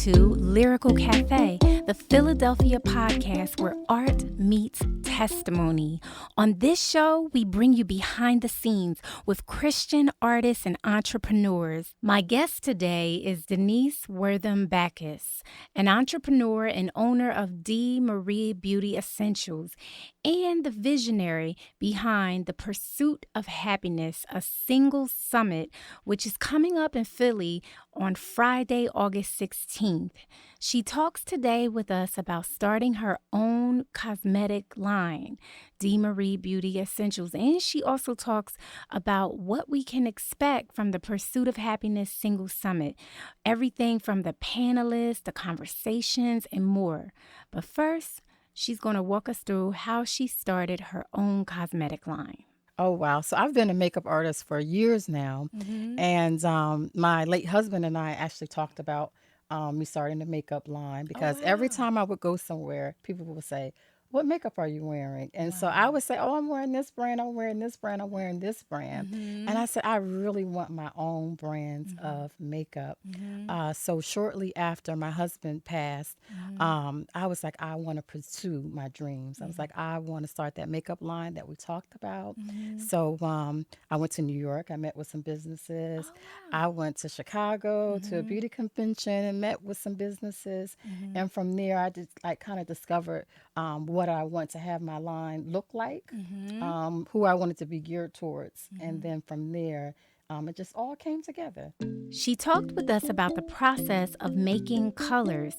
to Lyrical Cafe, the Philadelphia podcast where art meets testimony. On this show, we bring you behind the scenes with Christian artists and entrepreneurs. My guest today is Denise Wortham, an entrepreneur and owner of D. Marie Beauty Essentials and the visionary behind the Pursuit of Happiness, a single summit, which is coming up in Philly on Friday, August 16th. She talks today with us about starting her own cosmetic line, D. Marie Beauty Essentials, and she also talks about what we can expect from the Pursuit of Happiness Single Summit, everything from the panelists, the conversations, and more. But first, she's going to walk us through how she started her own cosmetic line. Oh, wow. So I've been a makeup artist for years now. And my late husband and I actually talked about me starting the makeup line because every time I would go somewhere, people would say, "What makeup are you wearing?" And so I would say, "Oh, I'm wearing this brand, I'm wearing this brand, I'm wearing this brand." And I said, I really want my own brands of makeup. So shortly after my husband passed, I was like, I want to pursue my dreams. I was like, I want to start that makeup line that we talked about. So I went to New York. I met with some businesses. I went to Chicago to a beauty convention and met with some businesses. And from there, I just kind of discovered what I want to have my line look like, who I wanted to be geared towards. And then from there, it just all came together. She talked with us about the process of making colors,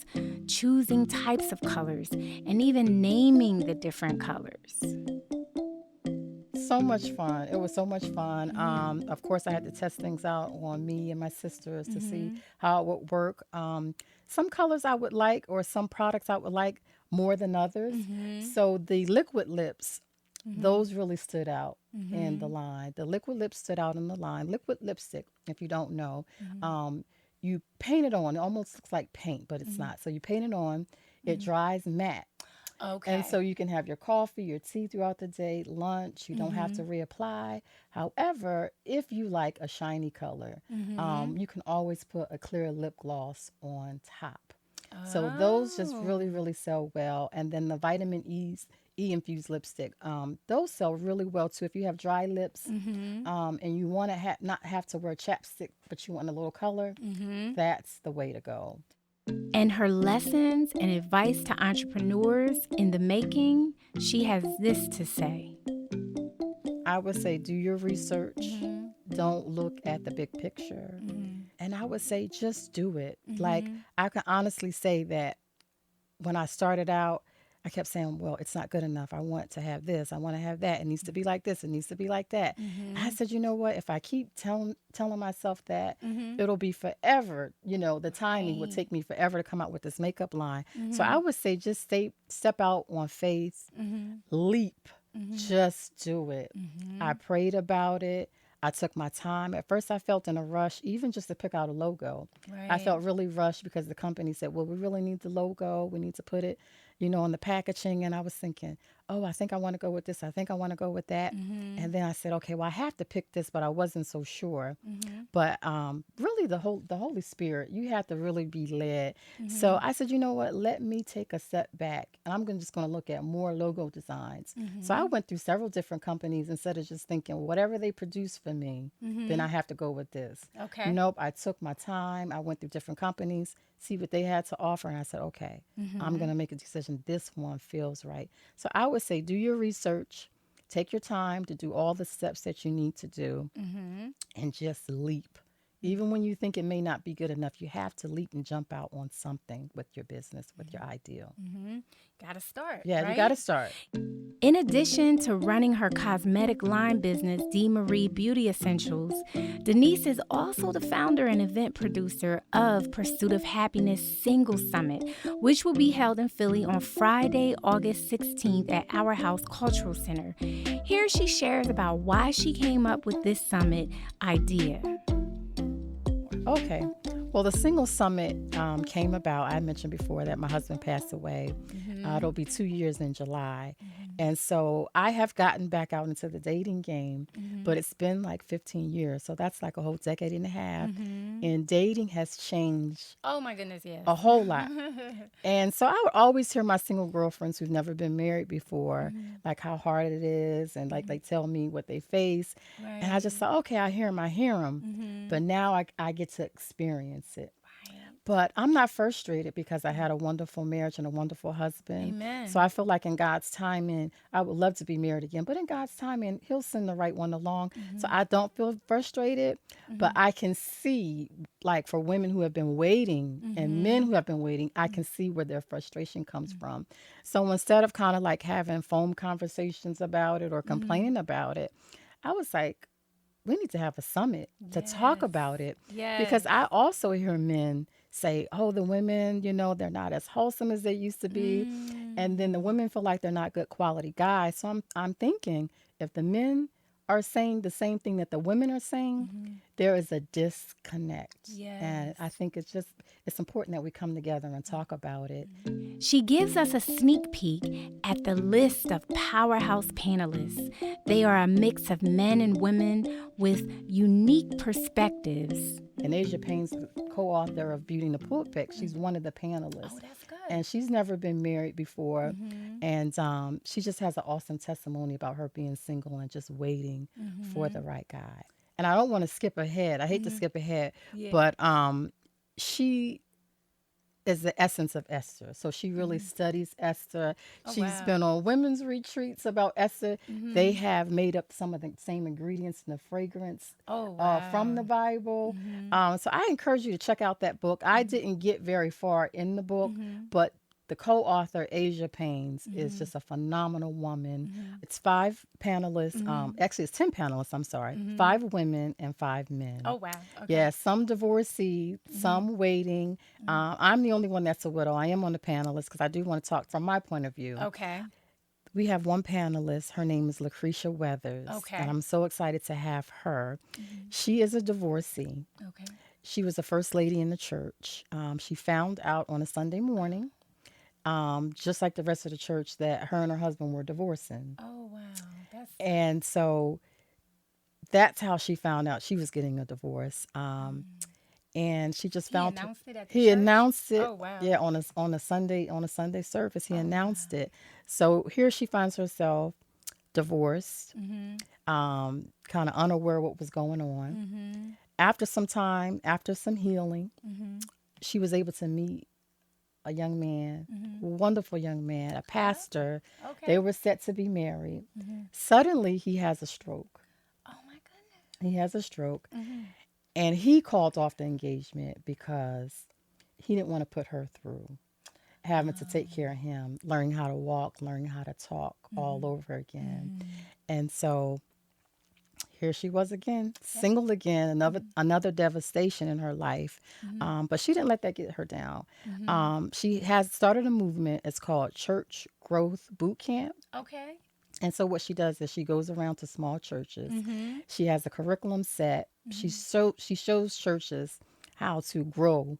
choosing types of colors, and even naming the different colors. So much fun. It was so much fun. Of course, I had to test things out on me and my sisters to see how it would work. Some colors I would like, or some products I would like more than others. So the liquid lips, those really stood out in the line. The liquid lips stood out in the line. Liquid lipstick, if you don't know, you paint it on. It almost looks like paint, but it's not. So you paint it on. It dries matte. Okay. And so you can have your coffee, your tea throughout the day, lunch. You don't have to reapply. However, if you like a shiny color, you can always put a clear lip gloss on top. So those just really, really sell well. And then the vitamin E infused lipstick, those sell really well too. If you have dry lips and you want to not have to wear chapstick, but you want a little color, that's the way to go. And her lessons and advice to entrepreneurs in the making, she has this to say. I would say do your research. Don't look at the big picture. And I would say just do it. Like, I can honestly say that when I started out, I kept saying, well, it's not good enough. I want to have this. I want to have that. It needs to be like this. It needs to be like that. I said, you know what? If I keep telling myself that, it'll be forever. You know, the timing would take me forever to come out with this makeup line. So I would say just step out on faith, leap, just do it. I prayed about it. I took my time. At first, I felt in a rush, even just to pick out a logo. I felt really rushed because the company said, well, we really need the logo. We need to put it, on the packaging. And I was thinking, oh, I think I want to go with this. I think I want to go with that. And then I said, okay, well, I have to pick this, but I wasn't so sure. But really, the Holy Spirit, you have to really be led. So I said, you know what? Let me take a step back. And I'm just going to look at more logo designs. So I went through several different companies instead of just thinking, whatever they produce for me, then I have to go with this. Okay. Nope. I took my time. I went through different companies, see what they had to offer. And I said, okay, I'm going to make a decision. This one feels right. So I would say do your research, take your time to do all the steps that you need to do, and just leap. Even when you think it may not be good enough, you have to leap and jump out on something with your business, with your ideal. Gotta start. Yeah, right? you got to start. In addition to running her cosmetic line business, D. Marie Beauty Essentials, Denise is also the founder and event producer of Pursuit of Happiness Single Summit, which will be held in Philly on Friday, August 16th at Our House Cultural Center. Here she shares about why she came up with this summit idea. Okay. Well, the Single Summit came about. I mentioned before that my husband passed away. It'll be 2 years in July. And so I have gotten back out into the dating game, but it's been like 15 years. So that's like a whole decade and a half. And dating has changed Oh my goodness, yes. a whole lot. And so I would always hear my single girlfriends who've never been married before, like how hard it is. And like they tell me what they face. Right. And I just thought, okay, I hear them. But now I get to experience it. But I'm not frustrated because I had a wonderful marriage and a wonderful husband. Amen. So I feel like in God's timing, I would love to be married again. But in God's timing, He'll send the right one along. So I don't feel frustrated, but I can see, like for women who have been waiting and men who have been waiting, I can see where their frustration comes from. So instead of kind of like having phone conversations about it or complaining about it, I was like, we need to have a summit to talk about it. Yes. Because I also hear men say, oh, the women, they're not as wholesome as they used to be. And then the women feel like they're not good quality guys. So I'm thinking if the men are saying the same thing that the women are saying, there is a disconnect. Yes. And I think it's important that we come together and talk about it. She gives us a sneak peek at the list of powerhouse panelists. They are a mix of men and women with unique perspectives. And Asia Payne's the co-author of Beauty in the Pulpit. She's one of the panelists. Oh, that's good. And she's never been married before. And she just has an awesome testimony about her being single and just waiting for the right guy. And I don't want to skip ahead. I hate to skip ahead. Yeah. But she is the essence of Esther. So she really studies Esther. She's been on women's retreats about Esther. They have made up some of the same ingredients in the fragrance from the Bible. So I encourage you to check out that book. I didn't get very far in the book, but the co-author, Asia Payne, is just a phenomenal woman. It's 5 panelists. Actually, it's 10 panelists, I'm sorry. 5 women and 5 men. Oh, wow. Okay. Yeah, some divorcee, some waiting. I'm the only one that's a widow. I am on the panelists because I do want to talk from my point of view. Okay. We have one panelist. Her name is Lucretia Weathers. Okay. And I'm so excited to have her. She is a divorcee. Okay. She was the first lady in the church. She found out on a Sunday morning, just like the rest of the church, that her and her husband were divorcing. Oh, wow. And so that's how she found out she was getting a divorce. And she just found announced it at the he church? announced it. Oh, wow. Yeah, on a Sunday service, he announced it. So here she finds herself divorced, kind of unaware what was going on. After some time, after some healing, she was able to meet a young man, a wonderful young man, a pastor. Okay. They were set to be married. Suddenly, he has a stroke. Oh, my goodness. He has a stroke. And he called off the engagement because he didn't want to put her through having to take care of him, learning how to walk, learning how to talk all over again. And so here she was again, single again, another devastation in her life. But she didn't let that get her down. She has started a movement. It's called Church Growth Boot Camp. Okay. And so what she does is she goes around to small churches. She has a curriculum set. She shows churches how to grow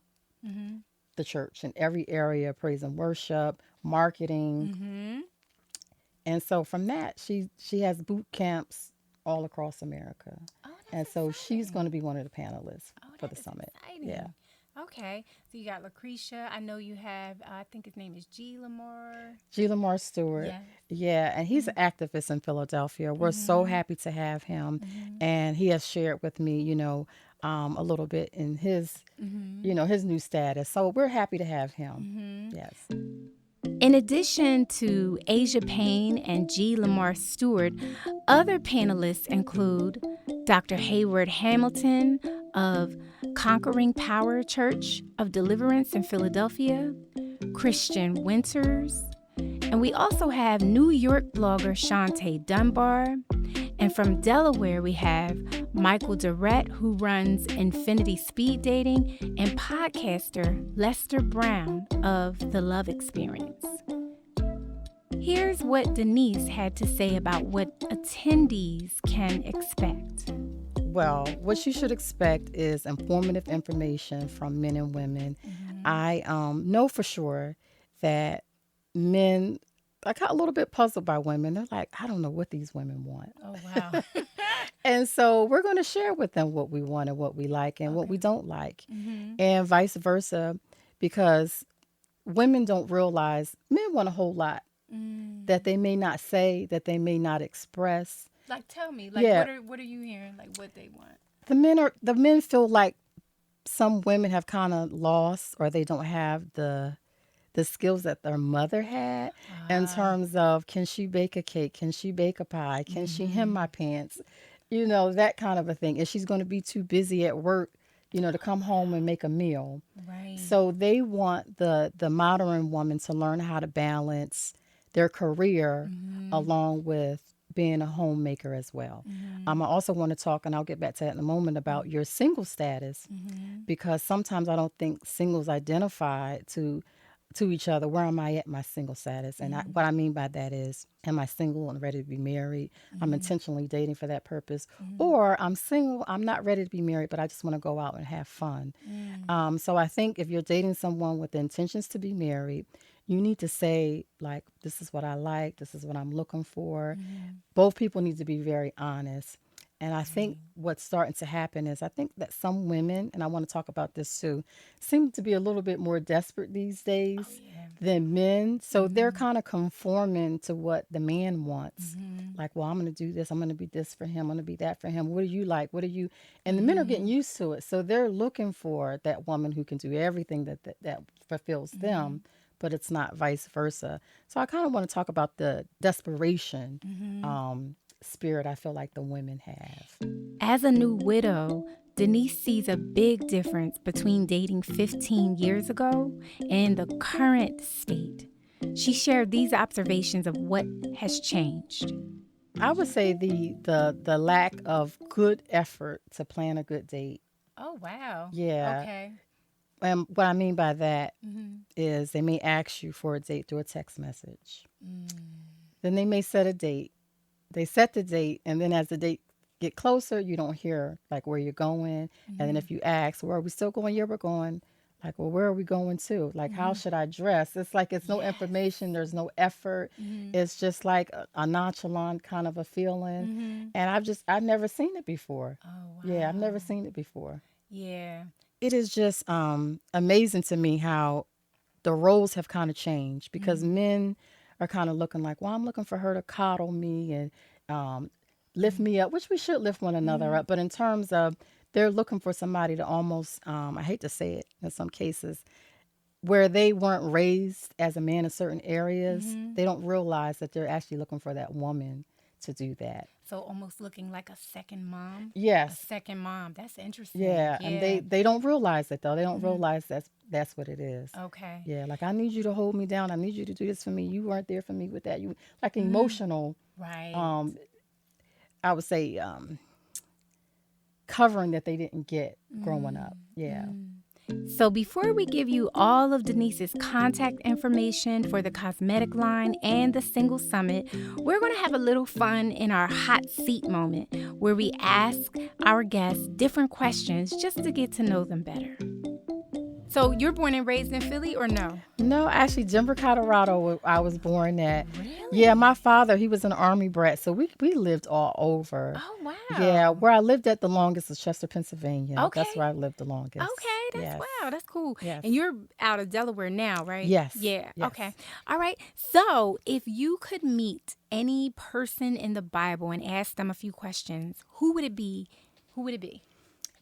the church in every area, praise and worship, marketing. And so from that, she has boot camps all across America. Oh, and so she's going to be one of the panelists for the summit. Exciting. Yeah. Okay. So you got Lucretia. I know you have, I think his name is G. Lamar. G. Lamar Stewart. Yes. Yeah. And he's an activist in Philadelphia. We're so happy to have him. And he has shared with me, a little bit in his, his new status. So we're happy to have him. Yes. In addition to Asia Payne and G. Lamar Stewart, other panelists include Dr. Hayward Hamilton of Conquering Power Church of Deliverance in Philadelphia, Christian Winters, and we also have New York blogger Shantae Dunbar, and from Delaware we have Michael Durrett, who runs Infinity Speed Dating, and podcaster Lester Brown of The Love Experience. Here's what Denise had to say about what attendees can expect. Well, what you should expect is informative information from men and women. I know for sure that men I got a little bit puzzled by women. They're like, I don't know what these women want. Oh, wow. And so we're going to share with them what we want and what we like and what we don't like, and vice versa, because women don't realize men want a whole lot that they may not say, that they may not express. Like, tell me, like, Yeah. what are you hearing? Like, what they want? The men feel like some women have kind of lost, or they don't have the skills that their mother had in terms of, can she bake a cake? Can she bake a pie? Can she hem my pants? You know, that kind of a thing. And she's going to be too busy at work, you know, to come home and make a meal. Right. So they want the modern woman to learn how to balance their career along with being a homemaker as well. I also want to talk, and I'll get back to that in a moment, about your single status, because sometimes I don't think singles identify to each other. Where am I at my single status? And what I mean by that is, am I single and ready to be married? I'm intentionally dating for that purpose. Or I'm single, I'm not ready to be married, but I just want to go out and have fun. So I think if you're dating someone with the intentions to be married, you need to say, like, this is what I like, this is what I'm looking for. Both people need to be very honest. And I think what's starting to happen is, I think that some women, and I want to talk about this too, seem to be a little bit more desperate these days than men. So they're kind of conforming to what the man wants. Like, well, I'm going to do this. I'm going to be this for him. I'm going to be that for him. What do you like? What do you? And the men are getting used to it. So they're looking for that woman who can do everything that fulfills them, but it's not vice versa. So I kind of want to talk about the desperation spirit I feel like the women have. As a new widow, Denise sees a big difference between dating 15 years ago and the current state. She shared these observations of what has changed. I would say the lack of good effort to plan a good date. Oh, wow. Yeah. Okay. And what I mean by that is, they may ask you for a date through a text message. Then they may set a date. They set the date, and then as the date get closer, you don't hear like where you're going. And then if you ask, well, are we still going? Yeah, we're going. Like, well, where are we going to? Like, how should I dress? It's like, it's no information. There's no effort. It's just like a nonchalant kind of a feeling. And I've never seen it before. Oh, wow. Yeah, I've never seen it before. Yeah. It is just amazing to me how the roles have kind of changed, because men are kind of looking like, well, I'm looking for her to coddle me and lift me up, which we should lift one another up. But in terms of, they're looking for somebody to almost, I hate to say it in some cases, where they weren't raised as a man in certain areas, they don't realize that they're actually looking for that woman to do that. So almost looking like a second mom? Yes. A second mom. That's interesting. Yeah. And they don't realize it, though. They don't realize that's what it is. Okay. Yeah, like, I need you to hold me down. I need you to do this for me. You weren't there for me with that. You like emotional. Right. I would say covering that they didn't get growing up. Yeah. So before we give you all of Denise's contact information for the cosmetic line and the single summit, we're going to have a little fun in our hot seat moment, where we ask our guests different questions just to get to know them better. So you're born and raised in Philly, or no? No, actually, Denver, Colorado, I was born at. Really? Yeah, my father, he was an Army brat, so we lived all over. Oh, wow. Yeah, where I lived at the longest was Chester, Pennsylvania. Okay. That's where I lived the longest. Okay, Yes. wow, that's cool. Yes. And you're out of Delaware now, right? Yes. Yeah, Yes. okay. All right. So if you could meet any person in the Bible and ask them a few questions, who would it be? Who would it be?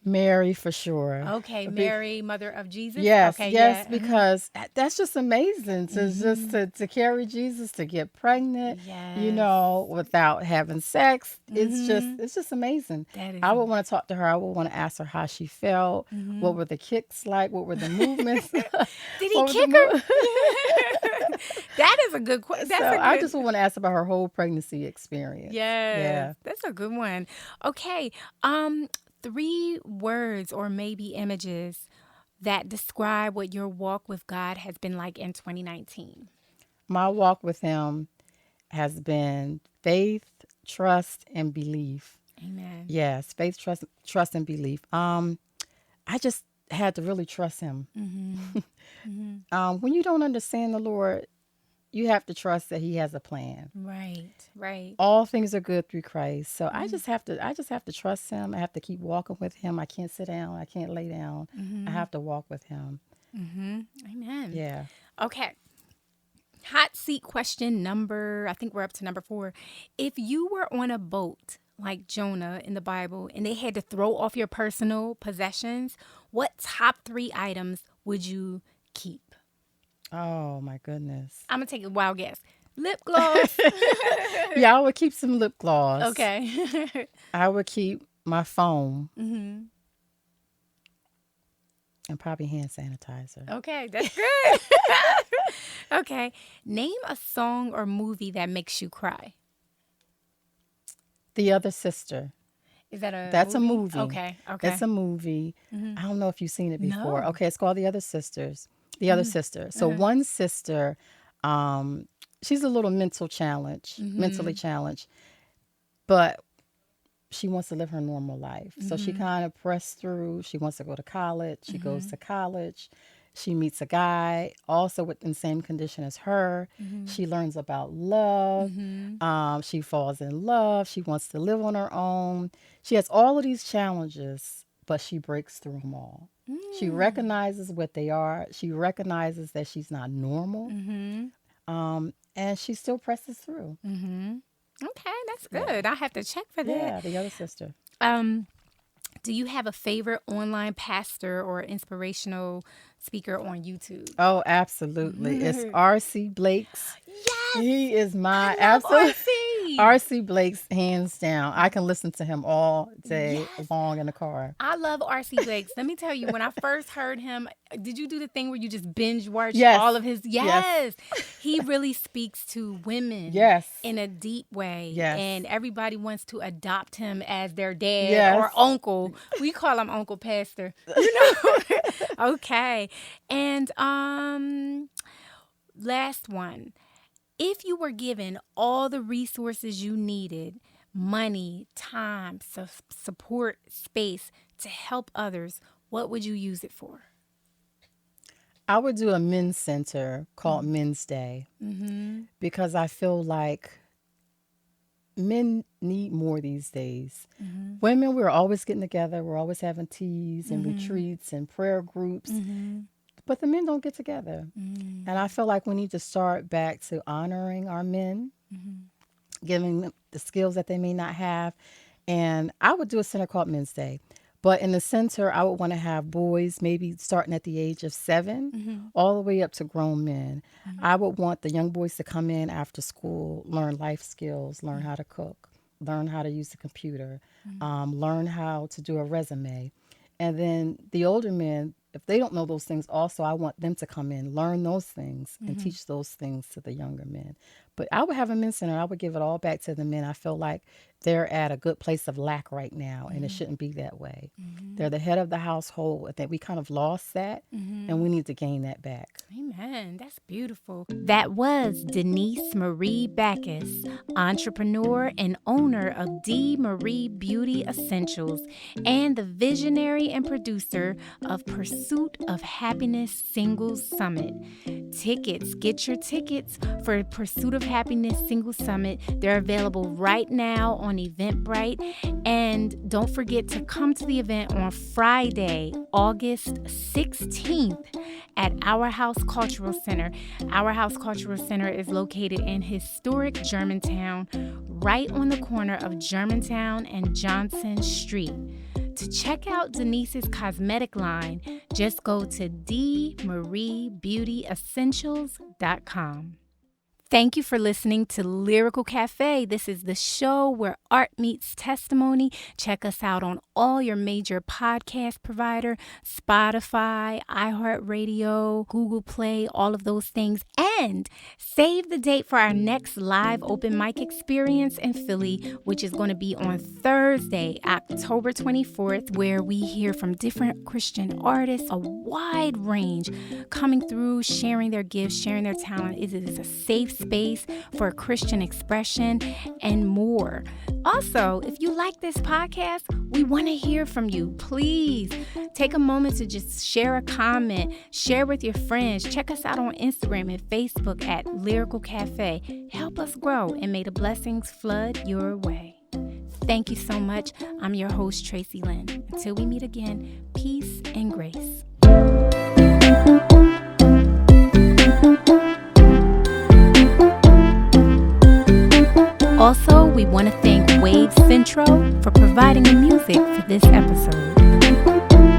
Mary, for sure. Okay, Mary, mother of Jesus? Yes, Okay, yes, yeah. because that's just amazing to just to carry Jesus, to get pregnant, you know, without having sex. It's just amazing. That is I would want to talk to her. I would want to ask her how she felt. What were the kicks like? What were the movements? Did he kick her? That is a good question. I just want to ask about her whole pregnancy experience. Yes, Yeah. that's a good one. Okay, 3 words or maybe images that describe what your walk with God has been like in 2019. My walk with him has been faith, trust, and belief. Amen. Yes, faith, trust, and belief. I just had to really trust him. When you don't understand the Lord, you have to trust that he has a plan. Right. Right. All things are good through Christ. So I just have to trust him. I have to keep walking with him. I can't sit down. I can't lay down. I have to walk with him. Amen. Yeah. Okay. Hot seat question I think we're up to number 4. If you were on a boat like Jonah in the Bible and they had to throw off your personal possessions, what top 3 items would you keep? Oh my goodness. I'm going to take a wild guess. Lip gloss. Yeah, I would keep some lip gloss. Okay. I would keep my phone. And probably hand sanitizer. Okay, that's good. Okay. Name a song or movie that makes you cry. The Other Sister. Is that a That's movie? a movie. Okay. It's a movie. I don't know if you've seen it before. No. Okay, it's called The Other Sisters. The Other Sister. So one sister, she's a little mentally challenged, but she wants to live her normal life. So she kind of pressed through. She wants to go to college. She goes to college. She meets a guy also within the same condition as her. She learns about love. She falls in love. She wants to live on her own. She has all of these challenges, but she breaks through them all. She recognizes what they are. She recognizes that she's not normal. And she still presses through. Okay, that's good. I have to check for that. Yeah, The Other Sister. Do you have a favorite online pastor or inspirational speaker on YouTube? Oh, absolutely. It's R.C. Blake's. Yes! He is my I love absolute R.C. R.C. Blake's, hands down. I can listen to him all day long in the car. I love R.C. Blake's. Let me tell you, when I first heard him, did you do the thing where you just binge watch all of his? Yes. He really speaks to women in a deep way. Yes. And everybody wants to adopt him as their dad or uncle. We call him Uncle Pastor. You know? Okay. And last one. If you were given all the resources you needed, money, time, support, space to help others, what would you use it for? I would do a men's center called Men's Day because I feel like men need more these days. Women, we're always getting together. We're always having teas and retreats and prayer groups. But the men don't get together. And I feel like we need to start back to honoring our men, giving them the skills that they may not have. And I would do a center called Men's Day. But in the center, I would want to have boys maybe starting at the age of 7 all the way up to grown men. I would want the young boys to come in after school, learn life skills, learn how to cook, learn how to use the computer, learn how to do a resume. And then the older men, if they don't know those things also, I want them to come in, learn those things, and teach those things to the younger men. But I would have a men's center. I would give it all back to the men. I feel like they're at a good place of lack right now, and it shouldn't be that way. They're the head of the household. I think we kind of lost that, and we need to gain that back. Amen. That's beautiful. That was Denise Marie Backus, entrepreneur and owner of D. Marie Beauty Essentials and the visionary and producer of Pursuit of Happiness Singles Summit. Get your tickets for Pursuit of Happiness Singles Summit. They're available right now on Eventbrite. And don't forget to come to the event on Friday, August 16th at Our House Cultural Center. Our House Cultural Center is located in historic Germantown, right on the corner of Germantown and Johnson Street. To check out Denise's cosmetic line, just go to dmariebeautyessentials.com. Thank you for listening to Lyrical Cafe. This is the show where art meets testimony. Check us out on all your major podcast provider, Spotify, iHeartRadio, Google Play, all of those things. And save the date for our next live open mic experience in Philly, which is going to be on Thursday, October 24th, where we hear from different Christian artists, a wide range coming through, sharing their gifts, sharing their talent. It is a safe space for Christian expression, and more. Also, if you like this podcast, we want to hear from you. Please take a moment to just share a comment, share with your friends. Check us out on Instagram and Facebook at Lyrical Cafe. Help us grow, and may the blessings flood your way. Thank you so much. I'm your host, Traycee Lynn. Until we meet again, peace and grace. Also, we want to thank Wave Central for providing the music for this episode.